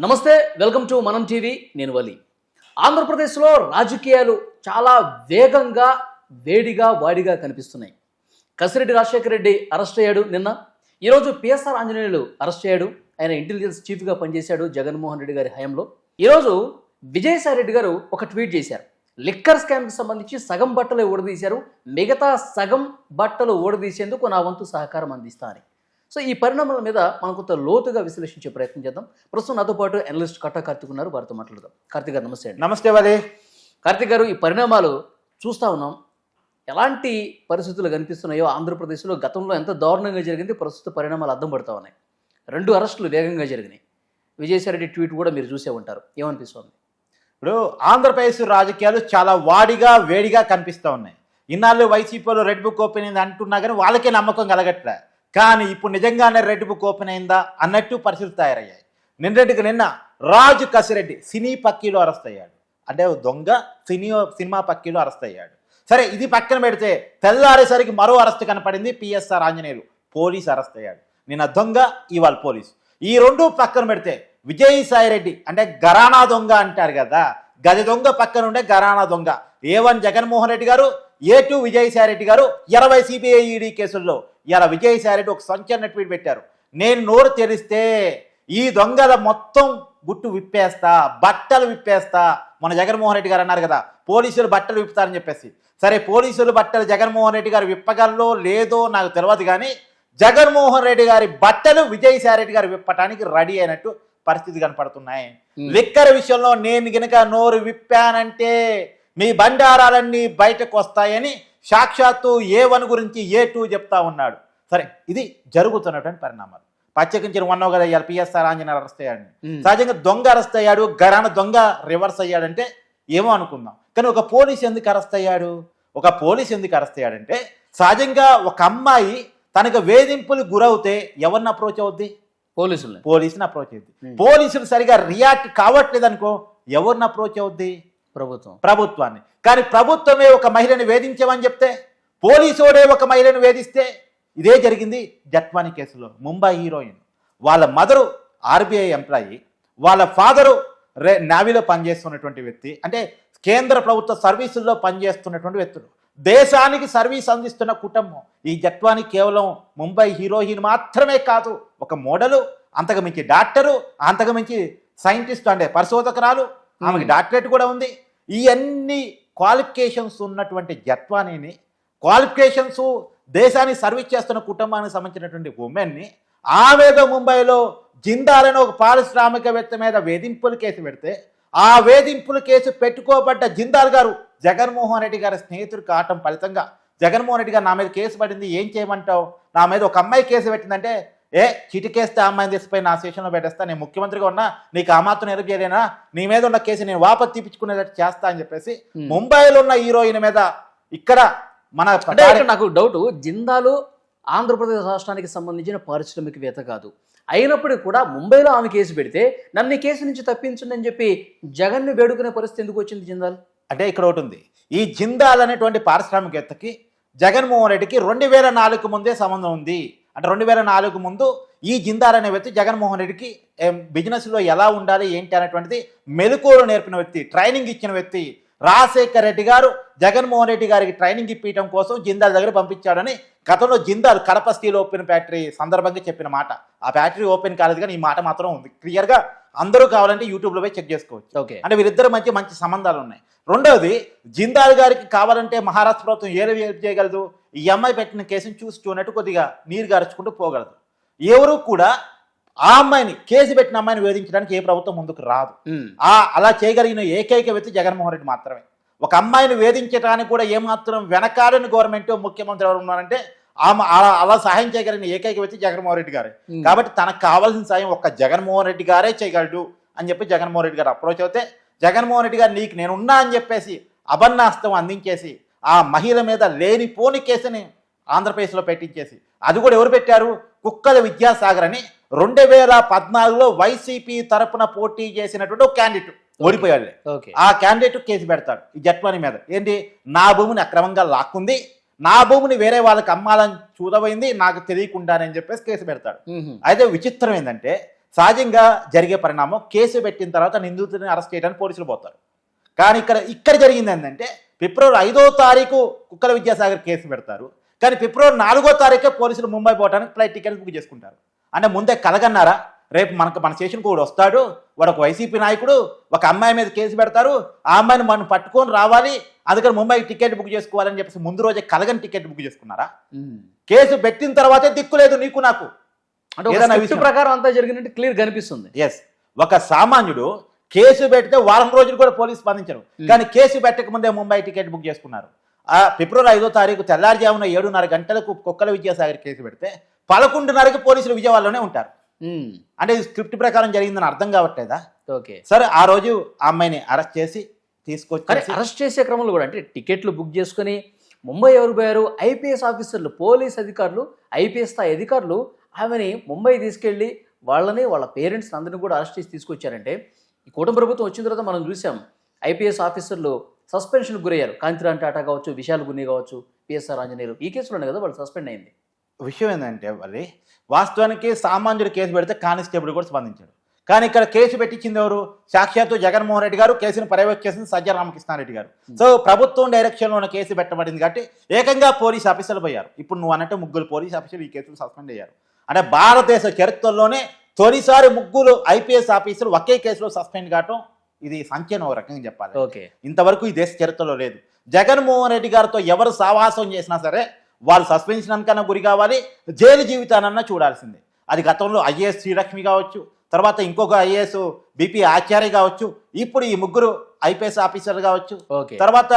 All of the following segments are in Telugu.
నమస్తే, వెల్కమ్ టు మనం టీవీ. నేను వలి. ఆంధ్రప్రదేశ్లో రాజకీయాలు చాలా వేగంగా, వేడిగా, వాడిగా కనిపిస్తున్నాయి. కసిరెడ్డి రాజశేఖర రెడ్డి అరెస్ట్ అయ్యాడు నిన్న. ఈరోజు పిఎస్ఆర్ ఆంజనేయులు అరెస్ట్ అయ్యాడు. ఆయన ఇంటెలిజెన్స్ చీఫ్గా పనిచేశాడు జగన్మోహన్ రెడ్డి గారి హయాంలో. ఈరోజు విజయసాయి రెడ్డి గారు ఒక ట్వీట్ చేశారు. లిక్కర్ స్కామ్కి సంబంధించి సగం బట్టలు ఊడదీశారు, మిగతా సగం బట్టలు ఊడదీసేందుకు నా వంతు సహకారం అందిస్తా అని. సో ఈ పరిణామాల మీద మనం కొంత లోతుగా విశ్లేషించే ప్రయత్నం చేద్దాం. ప్రస్తుతం నాతో పాటు అనలిస్ట్ కట్టా కార్తిక్ ఉన్నారు, వారితో మాట్లాడదాం. కార్తిక్ గారు నమస్తే అండి. నమస్తే వాలి. కార్తిక్ గారు, ఈ పరిణామాలు చూస్తూ ఉన్నాం. ఎలాంటి పరిస్థితులు కనిపిస్తున్నాయో ఆంధ్రప్రదేశ్లో గతంలో ఎంత దారుణంగా జరిగింది, ప్రస్తుత పరిణామాలు అద్దం పడుతూ ఉన్నాయి. 2 అరెస్టులు వేగంగా జరిగినాయి. విజయసాయి రెడ్డి ట్వీట్ కూడా మీరు చూసే ఉంటారు. ఏమనిపిస్తుంది? ఇప్పుడు ఆంధ్రప్రదేశ్ రాజకీయాలు చాలా వాడిగా వేడిగా కనిపిస్తూ ఉన్నాయి. ఇన్నాళ్ళు వైసీపీలో రెడ్ బుక్ ఓపెన్ అయింది అంటున్నా కానీ వాళ్ళకే నమ్మకం కలగట్లే. కానీ ఇప్పుడు నిజంగానే రెడ్ బుక్ ఓపెన్ అయిందా అన్నట్టు పరిస్థితులు తయారయ్యాయి. నిన్న రాజు కసిరెడ్డి సినీ పక్కీలో అరెస్ట్ అయ్యాడు. అంటే దొంగ సినిమా పక్కీలో అరెస్ట్ అయ్యాడు. సరే, ఇది పక్కన పెడితే తెల్లారేసరికి మరో అరెస్ట్ కనపడింది. పిఎస్ఆర్ ఆంజనేయులు పోలీస్ అరెస్ట్ అయ్యాడు. నిన్న దొంగ, ఇవాళ పోలీసు. ఈ రెండు పక్కన పెడితే విజయసాయి రెడ్డి అంటే గరానా దొంగ అంటారు కదా, గది దొంగ పక్కన ఉండే గరానా దొంగ. A1 జగన్మోహన్ రెడ్డి గారు, A2 విజయసాయి రెడ్డి గారు 20 సిబిఐ ఈడీ కేసుల్లో ఇలా విజయసాయి రెడ్డి ఒక సంచలన ట్వీట్ పెట్టారు. నేను నోరు తెరిస్తే ఈ దొంగల మొత్తం గుట్టు విప్పేస్తా, బట్టలు విప్పేస్తా. మన జగన్మోహన్ రెడ్డి గారు అన్నారు కదా, పోలీసులు బట్టలు విప్పుతారని చెప్పేసి. సరే, పోలీసులు బట్టలు జగన్మోహన్ రెడ్డి గారు విప్పగలరో లేదో నాకు తెలియదు, కానీ జగన్మోహన్ రెడ్డి గారి బట్టలు విజయసాయి రెడ్డి గారు విప్పటానికి రెడీ అయినట్టు పరిస్థితి కనపడుతున్నాయి. లిక్కర్ విషయంలో నేను గనక నోరు విప్పానంటే మీ బండారాలన్నీ బయటకు వస్తాయని సాక్షాత్తు A1 గురించి A2 చెప్తా ఉన్నాడు. సరే, ఇది జరుగుతున్నటువంటి పరిణామాలు. పచ్చకించిన వన్నో కదా ఇవాళ పిఎస్ఆర్ ఆంజనేయులు అరెస్ట్ అయ్యాడు. సహజంగా దొంగ అరెస్ట్ అయ్యాడు, గరాన దొంగ రివర్స్ అయ్యాడంటే ఏమో అనుకుందాం. కానీ ఒక పోలీస్ ఎందుకు అరెస్ట్ అయ్యాడు? ఒక పోలీస్ ఎందుకు అరెస్ట్ అయ్యాడంటే, సహజంగా ఒక అమ్మాయి తనకు వేధింపులు గురవుతే ఎవరిని అప్రోచ్ అవుద్ది? పోలీసుని అప్రోచ్ అవుద్ది. పోలీసులు సరిగా రియాక్ట్ కావట్లేదు అనుకో, ఎవరిని అప్రోచ్ అవుద్ది? ప్రభుత్వాన్ని. కానీ ప్రభుత్వమే ఒక మహిళని వేధించమని చెప్తే, పోలీసోడే ఒక మహిళను వేధిస్తే, ఇదే జరిగింది జట్వానీ కేసులో. ముంబై హీరోయిన్ వాళ్ళ మదరు RBI ఎంప్లాయీ, వాళ్ళ ఫాదరు నేవీలో పనిచేస్తున్నటువంటి వ్యక్తి, అంటే కేంద్ర ప్రభుత్వ సర్వీసుల్లో పనిచేస్తున్నటువంటి వ్యక్తులు, దేశానికి సర్వీస్ అందిస్తున్న కుటుంబం. ఈ జట్వానీ కేవలం ముంబై హీరోయిన్ మాత్రమే కాదు, ఒక మోడలు, అంతకు మించి డాక్టరు, అంతకు మించి సైంటిస్ట్ అంటే పరిశోధకురాలు, ఆమెకి డాక్టరేట్ కూడా ఉంది. ఈ అన్ని క్వాలిఫికేషన్స్ ఉన్నటువంటి జట్వానీని, క్వాలిఫికేషన్స్ దేశానికి సర్వీస్ చేస్తున్న కుటుంబానికి సంబంధించినటువంటి ఉమెన్ని ఆవేద ముంబైలో జిందాల్ ఒక పారిశ్రామికవేత్త మీద వేధింపుల కేసు పెడితే, ఆ వేధింపుల కేసు పెట్టుకోబడ్డ జిందాల్ గారు జగన్మోహన్ రెడ్డి గారి స్నేహితుడు కావటం ఫలితంగా జగన్మోహన్ రెడ్డి గారు నా మీద కేసు పడింది, ఏం చేయమంటావు? నా మీద ఒక అమ్మాయి కేసు పెట్టిందంటే, చిటికేస్తే ఆ అమ్మాయిని తీసిపోయి నా స్టేషన్లో పెట్టేస్తా, నేను ముఖ్యమంత్రిగా ఉన్నా, నీకు ఆ మాత్రం ఎరుగు చేయలేనా, నీ మీద ఉన్న కేసు నేను వాపసు తీపించుకునేటట్టు చేస్తా అని చెప్పేసి ముంబైలో ఉన్న హీరోయిన్ మీద ఇక్కడ నాకు డౌట్, జిందాలు ఆంధ్రప్రదేశ్ రాష్ట్రానికి సంబంధించిన పారిశ్రామికవేత్త కాదు. అయినప్పటికీ కూడా ముంబైలో ఆమె కేసు పెడితే నన్ను ఈ కేసు నుంచి తప్పించండి అని చెప్పి జగన్ను వేడుకునే పరిస్థితి ఎందుకు వచ్చింది జిందాల్? అంటే ఇక్కడ ఒకటి ఉంది. ఈ జిందాల్ అనేటువంటి పారిశ్రామికవేత్తకి జగన్మోహన్ రెడ్డికి 2004 ముందే సంబంధం ఉంది. అంటే 2004 ముందు ఈ జిందాల్ అనే వ్యక్తి జగన్మోహన్ రెడ్డికి బిజినెస్లో ఎలా ఉండాలి ఏంటి అనేటువంటిది మెలకువలు నేర్పిన వ్యక్తి, ట్రైనింగ్ ఇచ్చిన వ్యక్తి. రాజశేఖర రెడ్డి గారు జగన్మోహన్ రెడ్డి గారికి ట్రైనింగ్ ఇప్పించడం కోసం జిందాల్ దగ్గర పంపించాడని గతంలో Jindal Kadapa steel open factory సందర్భంగా చెప్పిన మాట. ఆ ఫ్యాక్టరీ ఓపెన్ కాలేదు, కానీ ఈ మాట మాత్రం ఉంది క్లియర్గా. అందరూ కావాలంటే యూట్యూబ్లో పోయి చెక్ చేసుకోవచ్చు. అంటే వీరిద్దరు మంచి సంబంధాలు ఉన్నాయి. రెండవది, జిందాల్ గారికి కావాలంటే మహారాష్ట్ర ప్రభుత్వం హెల్ప్ చేయగలదు. ఈ అమ్మాయి పెట్టిన కేసుని చూనట్టు కొద్దిగా నీరు గార్చుకుంటూ పోగలదు. ఎవరు కూడా ఆ అమ్మాయిని, కేసు పెట్టిన అమ్మాయిని వేధించడానికి ఏ ప్రభుత్వం ముందుకు రాదు. అలా చేయగలిగిన ఏకైక వ్యక్తి జగన్మోహన్ రెడ్డి మాత్రమే. ఒక అమ్మాయిని వేధించడానికి కూడా ఏమాత్రం వెనకాలని గవర్నమెంట్, ముఖ్యమంత్రి ఎవరు ఉన్నారంటే అలా సహాయం చేయగలిగిన ఏకైక వ్యక్తి జగన్మోహన్ రెడ్డి గారే. కాబట్టి తనకు కావాల్సిన సాయం ఒక్క జగన్మోహన్ రెడ్డి గారే చేయగలడు అని చెప్పి జగన్మోహన్ రెడ్డి గారు అప్రోచ్ అవుతే, జగన్మోహన్ రెడ్డి గారు నీకు నేనున్నా అని చెప్పేసి అభన్నాస్తం అందించేసి ఆ మహిళ మీద లేనిపోని కేసుని ఆంధ్రప్రదేశ్లో పెట్టించేసి, అది కూడా ఎవరు పెట్టారు? కుక్కల విద్యాసాగర్ అని 2014లో వైసీపీ తరపున పోటీ చేసినటువంటి ఒక క్యాండిడేట్ ఓడిపోయాడు. ఆ క్యాండిడేట్ కేసు పెడతాడు ఈ జట్వానీ మీద. ఏంటి? నా భూమిని అక్రమంగా లాక్కుంది, నా భూమిని వేరే వాళ్ళకి అమ్మాలని చూదవైంది, నాకు తెలియకుండానని చెప్పేసి కేసు పెడతాడు. అయితే విచిత్రం ఏంటంటే, సహజంగా జరిగే పరిణామం కేసు పెట్టిన తర్వాత నిందితుడిని అరెస్ట్ చేయడానికి పోలీసులు పోతారు. కానీ ఇక్కడ జరిగింది ఏంటంటే ఫిబ్రవరి 5వ తారీఖు కుక్కల విద్యాసాగర్ కేసు పెడతారు. కానీ ఫిబ్రవరి 4వ తారీఖే పోలీసులు ముంబై పోవడానికి ఫ్లైట్ టికెట్ బుక్ చేసుకుంటారు. అంటే ముందే కలగన్నారా రేపు మన స్టేషన్కి కూడా వస్తాడు, వాడు ఒక వైసీపీ నాయకుడు, ఒక అమ్మాయి మీద కేసు పెడతారు, ఆ అమ్మాయిని మనం పట్టుకొని రావాలి, అందుకని ముంబై టికెట్ బుక్ చేసుకోవాలని చెప్పేసి ముందు రోజే కలగని టికెట్ బుక్ చేసుకున్నారా? కేసు పెట్టిన తర్వాతే దిక్కు లేదు నీకు నాకు. అంటే ప్రకారం అంతా జరిగినట్టు క్లియర్ కనిపిస్తుంది. ఎస్, ఒక సామాన్యుడు కేసు పెడితే వారం రోజులు కూడా పోలీసు స్పందించరు, కానీ కేసు పెట్టక ముందే ముంబై టికెట్ బుక్ చేసుకున్నారు. ఆ ఫిబ్రవరి 5వ తారీఖు తెల్లారుజామున 7:30 గంటలకు కుక్కల విద్యాసాగర్ కేసు పెడితే 11:30కి పోలీసులు విజయవాడలోనే ఉంటారు. అంటే స్క్రిప్ట్ ప్రకారం జరిగిందని అర్థం కావట్లేదా? ఓకే, సరే ఆ రోజు ఆ అమ్మాయిని అరెస్ట్ చేసి తీసుకొచ్చి అరెస్ట్ చేసే క్రమంలో కూడా అంటే టికెట్లు బుక్ చేసుకుని ముంబై ఎవరు పోయారు? ఐపీఎస్ ఆఫీసర్లు, పోలీస్ అధికారులు, ఐపీఎస్ స్థాయి అధికారులు ఆమెని ముంబై తీసుకెళ్లి వాళ్ళని వాళ్ళ పేరెంట్స్ అందరిని కూడా అరెస్ట్ చేసి తీసుకొచ్చారంటే ఈ కూటమి ప్రభుత్వం వచ్చిన తర్వాత మనం చూసాం ఐపీఎస్ ఆఫీసర్లు సస్పెన్షన్ గురయ్యారు. కాంతిరామ్ టాటా కావచ్చు, విశాల్ గున్ని కావచ్చు, పిఎస్ఆర్ ఆంజనేయులు, ఈ కేసులోనే కదా వాళ్ళు సస్పెండ్ అయింది. విషయం ఏంటంటే మరి వాస్తవానికి సామాన్యుడు కేసు పెడితే కానిస్టేబుల్ కూడా స్పందించాడు. కానీ ఇక్కడ కేసు పెట్టించింది ఎవరు? సాక్షాత్తు జగన్మోహన్ రెడ్డి గారు, కేసును పర్యవేక్షించింది సజ్జల రామకృష్ణారెడ్డి గారు. సో ప్రభుత్వం డైరెక్షన్లో ఉన్న కేసు పెట్టబడింది కాబట్టి ఏకంగా పోలీస్ ఆఫీసర్లు పోయారు. ఇప్పుడు నువ్వు అన్నట్టు 3 పోలీస్ ఆఫీసర్లు ఈ కేసులు సస్పెండ్ అయ్యారు. అంటే భారతదేశ చరిత్రలోనే తొలిసారి 3 ఐపీఎస్ ఆఫీసర్లు ఒకే కేసులో సస్పెండ్ కావటం ఇది సంఖ్యను ఒక రకంగా చెప్పాలి. ఓకే, ఇంతవరకు ఈ దేశ చరిత్రలో లేదు. జగన్మోహన్ రెడ్డి గారితో ఎవరు సావాసం చేసినా సరే వాళ్ళు సస్పెన్షన్ కన్నా గురి కావాలి, జైలు జీవితానన్నా చూడాల్సిందే. అది గతంలో ఐఏఎస్ శ్రీలక్ష్మి కావచ్చు, తర్వాత ఇంకొక ఐఏఎస్ బిపి ఆచార్య కావచ్చు, ఇప్పుడు ఈ 3 ఐపీఎస్ ఆఫీసర్లు కావచ్చు, తర్వాత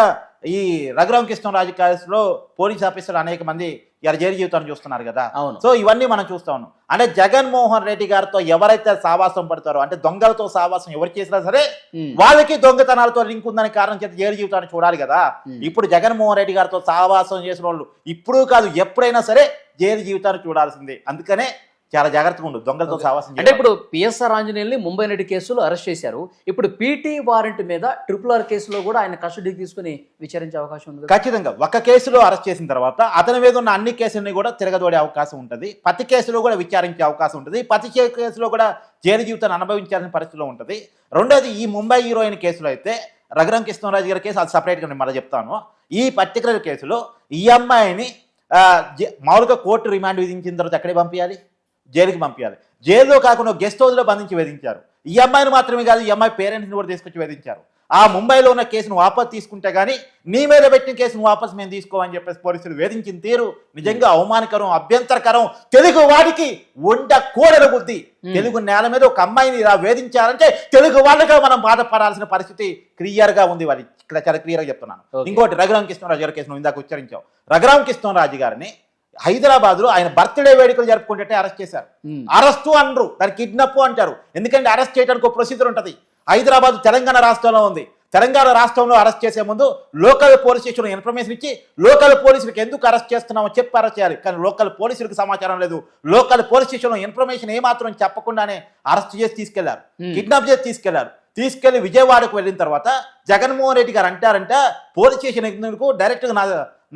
ఈ రఘురామకృష్ణరాజు కేసులో పోలీస్ ఆఫీసర్లు అనేక మంది జైలు జీవితాన్ని చూస్తున్నారు కదా. సో ఇవన్నీ మనం చూస్తా ఉన్నాం. అంటే జగన్మోహన్ రెడ్డి గారితో ఎవరైతే సావాసం పడతారో, అంటే దొంగలతో సావాసం ఎవరు చేసినా సరే వాళ్ళకి దొంగతనాలతో లింక్ ఉందని కారణం చేత జైలు జీవితాన్ని చూడాలి కదా. ఇప్పుడు జగన్మోహన్ రెడ్డి గారితో సావాసం చేసిన వాళ్ళు ఇప్పుడు కాదు ఎప్పుడైనా సరే జైలు జీవితాన్ని చూడాల్సిందే. అందుకనే చాలా జాగ్రత్తగా ఉండు దొంగలతో సావాసం. అంటే ఇప్పుడు పిఎస్ఆర్ ఆంజనేయుల్ని ముంబై నటి కేసులో అరెస్ట్ చేశారు. ఇప్పుడు పీటీ వారెంట్ మీద RRR కేసులో కూడా ఆయన కస్టడీకి తీసుకుని విచారించే అవకాశం ఉంది. ఖచ్చితంగా ఒక కేసులో అరెస్ట్ చేసిన తర్వాత అతని మీద ఉన్న అన్ని కేసుల్ని కూడా తిరగదోడే అవకాశం ఉంటుంది. ప్రతి కేసులో కూడా విచారించే అవకాశం ఉంటుంది. ప్రతి కేసులో కూడా జైలు జీవితాన్ని అనుభవించాల్సిన పరిస్థితిలో ఉంటుంది. రెండోది ఈ ముంబై హీరోయిన్ కేసులో అయితే రఘురామకృష్ణరాజు గారి కేసు అది సపరేట్గా నేను మళ్ళీ చెప్తాను. ఈ పర్టికులర్ కేసులో ఈ అమ్మాయిని మామూలుగా కోర్టు రిమాండ్ విధించిన తర్వాత ఎక్కడికి పంపించాలి? జైలుకి పంపించాలి. జైల్లో కాకుండా గెస్ట్ హౌస్లో బంధించి వేధించారు. ఈ అమ్మాయిని మాత్రమే కాదు, ఈ అమ్మాయి పేరెంట్స్ని కూడా తీసుకొచ్చి వేధించారు. ఆ ముంబైలో ఉన్న కేసును వాపసు తీసుకుంటే కానీ నీ మీద పెట్టిన కేసును వాపసు మేము తీసుకోమని చెప్పేసి పోలీసులు వేధించిన తీరు నిజంగా అవమానకరం, అభ్యంతరకరం. తెలుగు వాడికి వంట కూడల బుద్ధి. తెలుగు నేల మీద ఒక అమ్మాయిని ఇలా వేధించారంటే తెలుగు వాళ్ళగా మనం బాధపడాల్సిన పరిస్థితి క్లియర్గా ఉంది. వారి ఇక్కడ చాలా క్లియర్గా చెప్తున్నాను. ఇంకోటి రఘురామకృష్ణరాజు గారి కేసును ఇందాక ఉచ్చరించావు. రఘురామకృష్ణరాజు గారిని హైదరాబాద్ లో ఆయన బర్త్డే వేడుకలు జరుపుకుంటే అరెస్ట్ చేశారు. అరెస్టు అనరు, దాన్ని కిడ్నాప్ అంటారు. ఎందుకంటే అరెస్ట్ చేయడానికి ఒక ప్రొసీజర్ ఉంటుంది. హైదరాబాద్ తెలంగాణ రాష్ట్రంలో ఉంది. తెలంగాణ రాష్ట్రంలో అరెస్ట్ చేసే ముందు లోకల్ పోలీస్ స్టేషన్ ఇన్ఫర్మేషన్ ఇచ్చి లోకల్ పోలీసులకు ఎందుకు అరెస్ట్ చేస్తున్నామో చెప్పి అరెస్ట్ చేయాలి. కానీ లోకల్ పోలీసులకు సమాచారం లేదు. లోకల్ పోలీస్ స్టేషన్లో ఇన్ఫర్మేషన్ ఏమాత్రం చెప్పకుండానే అరెస్ట్ చేసి తీసుకెళ్లారు, కిడ్నాప్ చేసి తీసుకెళ్లారు. తీసుకెళ్లి విజయవాడకు వెళ్ళిన తర్వాత జగన్మోహన్ రెడ్డి గారు అంటారంట పోలీస్ స్టేషన్ ఎందుకు డైరెక్ట్గా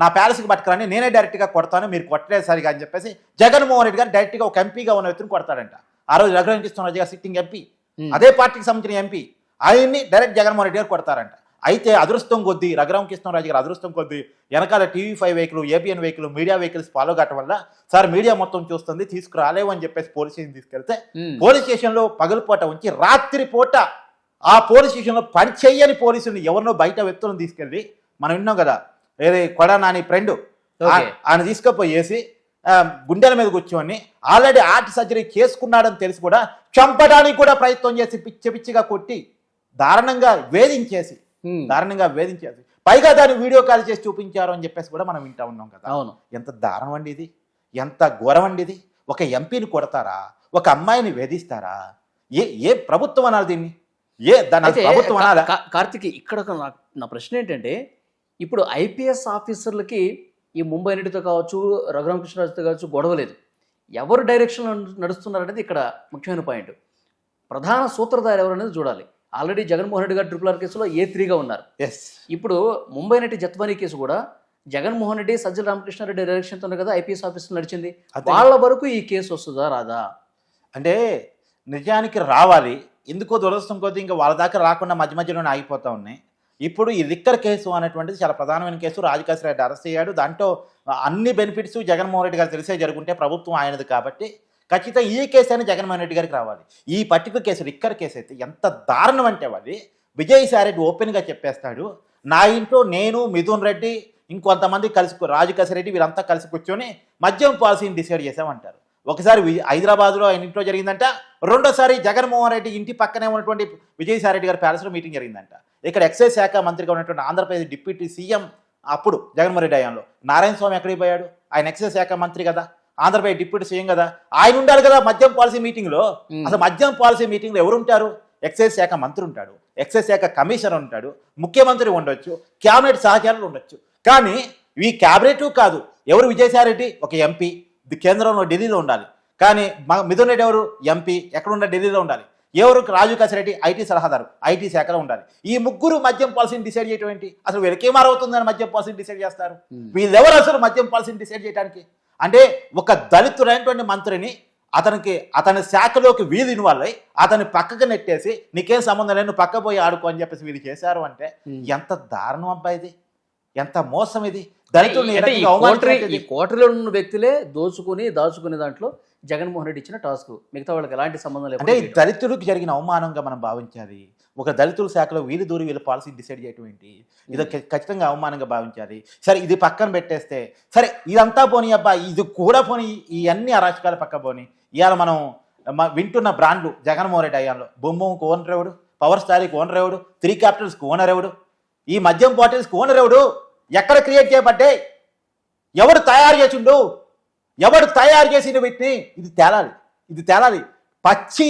నా ప్యాలెస్కి పట్టుకురాని, నేనే డైరెక్ట్గా కొడతాను, మీరు కొట్టలేదు సరిగా అని చెప్పేసి జగన్మోహన్ రెడ్డి గారు డైరెక్ట్గా ఒక ఎంపీగా ఉన్న వ్యక్తిని కొడతాడంట. ఆ రోజు రఘురామకృష్ణరాజు గారు సిట్టింగ్ ఎంపీ, అదే పార్టీకి సంబంధించిన ఎంపీ, ఆయన్ని డైరెక్ట్ జగన్మోహన్ రెడ్డి గారు కొడతారంట. అయితే అదృష్టం కొద్దీ రఘురామకృష్ణరాజు గారు అదృష్టం కొద్దీ వెనకాల TV5 vehicle, ABN vehicle, media vehicles follow కావటం వల్ల సార్ మీడియా మొత్తం చూస్తుంది తీసుకురాలేవు అని చెప్పేసి పోలీస్ స్టేషన్ తీసుకెళ్తే పోలీస్ స్టేషన్లో పగలుపూట ఉంచి రాత్రి పూట ఆ పోలీస్ స్టేషన్లో పని చెయ్యని పోలీసుని ఎవరినో బయట వ్యక్తులను తీసుకెళ్ళి మనం విన్నాం కదా, ఏది కొడా నాని ఫ్రెండ్ ఆయన తీసుకుపోయేసి గుండెల మీద కూర్చొని ఆల్రెడీ హార్ట్ సర్జరీ చేసుకున్నాడని తెలిసి కూడా చంపడానికి కూడా ప్రయత్నం చేసి పిచ్చిగా కొట్టి దారుణంగా వేధించేసి పైగా దాన్ని వీడియో కాల్ చేసి చూపించారు అని చెప్పేసి కూడా మనం వింటా ఉన్నాం కదా. అవును, ఎంత దారుణం అండి ఇది, ఎంత ఘోరం అండి ఇది. ఒక ఎంపీని కొడతారా, ఒక అమ్మాయిని వేధిస్తారా? ఏ ప్రభుత్వం అనాలి దీన్ని? ప్రభుత్వం అనాలా? కార్తిక్, ఇక్కడ నా ప్రశ్న ఏంటంటే ఇప్పుడు ఐపీఎస్ ఆఫీసర్లకి ఈ ముంబై నటితో కావచ్చు, రఘురామకృష్ణరాజుతో కావచ్చు గొడవ లేదు. ఎవరు డైరెక్షన్ నడుస్తున్నారు అనేది ఇక్కడ ముఖ్యమైన పాయింట్. ప్రధాన సూత్రధారి ఎవరు అనేది చూడాలి. ఆల్రెడీ జగన్మోహన్ రెడ్డి గారు RRR కేసులో A3గా ఉన్నారు. ఇప్పుడు ముంబై నటి జత్వానీ కేసు కూడా జగన్మోహన్ రెడ్డి, సజ్జల రామకృష్ణారెడ్డి డైరెక్షన్తోనే కదా ఐపీఎస్ ఆఫీసర్ నడిచింది. వాళ్ళ వరకు ఈ కేసు వస్తుందా రాదా? అంటే నిజానికి రావాలి. ఎందుకో దురదృష్టం కొద్దీ ఇంకా వాళ్ళ దాకా రాకుండా మధ్య మధ్యలోనే ఆగిపోతూ ఉన్నాయి. ఇప్పుడు ఈ లిక్కర్ కేసు అనేటువంటిది చాలా ప్రధానమైన కేసు. రాజకేశ్వర రెడ్డి అరెస్ట్ అయ్యాడు. దాంట్లో అన్ని బెనిఫిట్స్ జగన్మోహన్ రెడ్డి గారు తెలిసే జరుగుంటే ప్రభుత్వం ఆయనది కాబట్టి ఖచ్చితంగా ఈ కేసు అయినా జగన్మోహన్ రెడ్డి గారికి రావాలి. ఈ పర్టికులర్ కేసు లిక్కర్ కేసు అయితే ఎంత దారుణం అంటే అది విజయసాయి రెడ్డి ఓపెన్గా చెప్పేస్తాడు. నా ఇంట్లో నేను, మిథున్ రెడ్డి, ఇంకొంతమంది కలిసి రాజకేశ్వర రెడ్డి వీళ్ళంతా కలిసి కూర్చొని మద్యం పాలసీని డిసైడ్ చేసామంటారు. ఒకసారి హైదరాబాద్లో ఆయన ఇంట్లో జరిగిందంట, రెండోసారి జగన్మోహన్ రెడ్డి ఇంటి పక్కనే ఉన్నటువంటి విజయసాయి రెడ్డి గారి ప్యాలెస్లో మీటింగ్ జరిగిందంట. ఇక్కడ ఎక్సైజ్ శాఖ మంత్రిగా ఉన్నటువంటి ఆంధ్రప్రదేశ్ డిప్యూటీ సీఎం అప్పుడు జగన్మోహన్ రెడ్డి హయాంలో నారాయణ స్వామి ఎక్కడికి పోయాడు? ఆయన ఎక్సైజ్ శాఖ మంత్రి కదా, ఆంధ్రప్రదేశ్ డిప్యూటీ సీఎం కదా, ఆయన ఉండాలి కదా మద్యం పాలసీ మీటింగ్లో. అసలు మద్యం పాలసీ మీటింగ్లో ఎవరు ఉంటారు? ఎక్సైజ్ శాఖ మంత్రి ఉంటాడు, ఎక్సైజ్ శాఖ కమిషనర్ ఉంటాడు, ముఖ్యమంత్రి ఉండొచ్చు, క్యాబినెట్ సహచరులు ఉండొచ్చు. కానీ ఈ క్యాబినెట్ కాదు. ఎవరు? విజయసాయి రెడ్డి ఒక ఎంపీ, కేంద్రంలో ఢిల్లీలో ఉండాలి. కానీ మిథున్ రెడ్డి ఎవరు? ఎంపీ, ఎక్కడ ఉండాలి? ఢిల్లీలో ఉండాలి. ఎవరు? రాజకేశ్వర రెడ్డి ఐటీ సలహాదారు, ఐటీ శాఖలో ఉండాలి. ఈ ముగ్గురు మద్యం పాలసీని డిసైడ్ చేయడం ఏంటి? అసలు వీళ్ళకి ఏమవుతుందని మద్యం పాలసీని డిసైడ్ చేస్తారు? వీళ్ళెవరు అసలు మద్యం పాలసీని డిసైడ్ చేయడానికి? అంటే ఒక దళితుడైనటువంటి మంత్రిని అతని శాఖలోకి వీళ్ళు ఇన్వాల్వ్ అయ్యి అతన్ని పక్కకు నెట్టేసి నీకేం సంబంధం లేదు, నువ్వు పక్క పోయి ఆడుకో అని చెప్పేసి వీళ్ళు చేశారు అంటే ఎంత దారుణం అబ్బా ఇది, ఎంత మోసం ఇది. ఈ కోటరీలో ఉన్న వ్యక్తులే దాచుకునే దాంట్లో జగన్మోహన్ రెడ్డి ఇచ్చిన టాస్క్, మిగతా వాళ్ళకి ఎలాంటి సంబంధం లేదు. అంటే దళితుడికి జరిగిన అవమానంగా మనం భావించాలి. ఒక దళితుల శాఖలో వీళ్ళు దూరి వీళ్ళ పాలసీ డిసైడ్ చేయటం ఏంటి? ఇది ఖచ్చితంగా అవమానంగా భావించాలి. సరే ఇది పక్కన పెట్టేస్తే, సరే ఇదంతా పోనీ అబ్బా, ఇది కూడా పోనీ, ఇవన్నీ అరాచకాలు పక్క పోనీ. ఇవాళ మనం వింటున్న బ్రాండ్లు జగన్మోహన్ రెడ్డి అయ్యాలో బొమ్మకు ఓనర్ ఎవడు? పవర్ స్టార్కి ఓనర్ ఎవడు? 3 క్యాపిటల్స్కి ఓనర్ ఎవడు? ఈ మద్యం బాటిల్స్కి ఓనర్ ఎవడు? ఎక్కడ క్రియేట్ చేయబడ్డాయి? ఎవడు తయారు చేసిండు? ఎవడు తయారు చేసిన వీటిని? ఇది తేలాలి. పచ్చి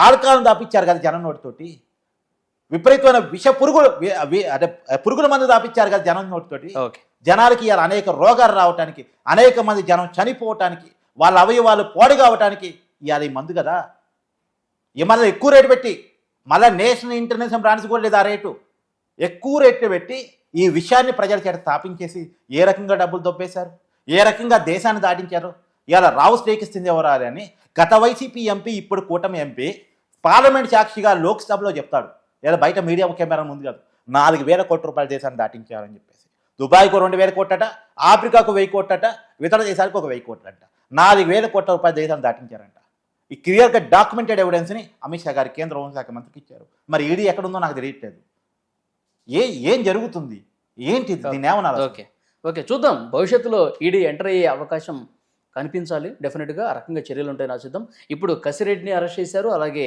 ఆల్కహాల్ని దాపించారు కదా జనం నోటితోటి. విపరీతమైన విష పురుగుల మందు దాపించారు కదా జనం నోటితోటి. జనాలకి ఇలా అనేక రోగాలు రావటానికి, అనేక మంది జనం చనిపోవటానికి, వాళ్ళ అవయవాలు పాడు కావటానికి ఇవాళ ఈ మందు కదా. మళ్ళీ ఎక్కువ రేటు పెట్టి, మళ్ళీ నేషనల్ ఇంటర్నేషనల్ బ్రాండ్స్ కూడా లేదు ఆ రేటు, ఎక్కువ రేట్లు పెట్టి ఈ విషయాన్ని ప్రజల చేత స్థాపించేసి ఏ రకంగా డబ్బులు దొబ్బేశారు, ఏ రకంగా దేశాన్ని దాటించారు. ఇవాళ రావు స్టేక్ ఇస్తుంది ఎవరాలి అని గత వైసీపీ ఎంపీ, ఇప్పుడు కూటమి ఎంపీ పార్లమెంట్ సాక్షిగా లోక్సభలో చెప్తాడు. లేదా బయట మీడియా కెమెరా ముందు కాదు, 4,000 కోట్ల రూపాయల దేశాన్ని దాటించారని చెప్పేసి. దుబాయ్కు 2,000 కోట్లట, ఆఫ్రికాకు 1,000 కోట్లట, ఇతర దేశాలకు 1,000 కోట్లంట. 4,000 కోట్ల రూపాయల దేశాన్ని దాటించారంట. ఈ క్లియర్గా డాక్యుమెంటెడ్ ఎవిడెన్స్ని అమిత్ షా గారి కేంద్ర హోంశాఖ మంత్రికి ఇచ్చారు. మరి ఈడీ ఎక్కడుందో నాకు తెలియట్లేదు. ఏం జరుగుతుంది ఏంటి? దీన్ని ఏమన్నారు? ఓకే చూద్దాం. భవిష్యత్తులో ఈడీ ఎంటర్ అయ్యే అవకాశం కనిపించాలి. డెఫినెట్గా ఆ రకంగా చర్యలు ఉంటాయని ఆశిద్దాం. ఇప్పుడు కసిరెడ్డిని అరెస్ట్ చేశారు, అలాగే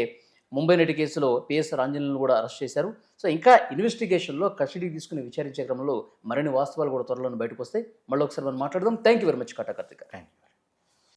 ముంబై నటి కేసులో పిఎస్ రాంజనేయులను కూడా అరెస్ట్ చేశారు. సో ఇంకా ఇన్వెస్టిగేషన్లో కస్టడీకి తీసుకుని విచారించే క్రమంలో మరిన్ని వాస్తవాలు కూడా త్వరలో బయటకు వస్తాయి. మళ్ళీ ఒకసారి మనం మాట్లాడదాం. Thank you very much kata Karthik. Thank you.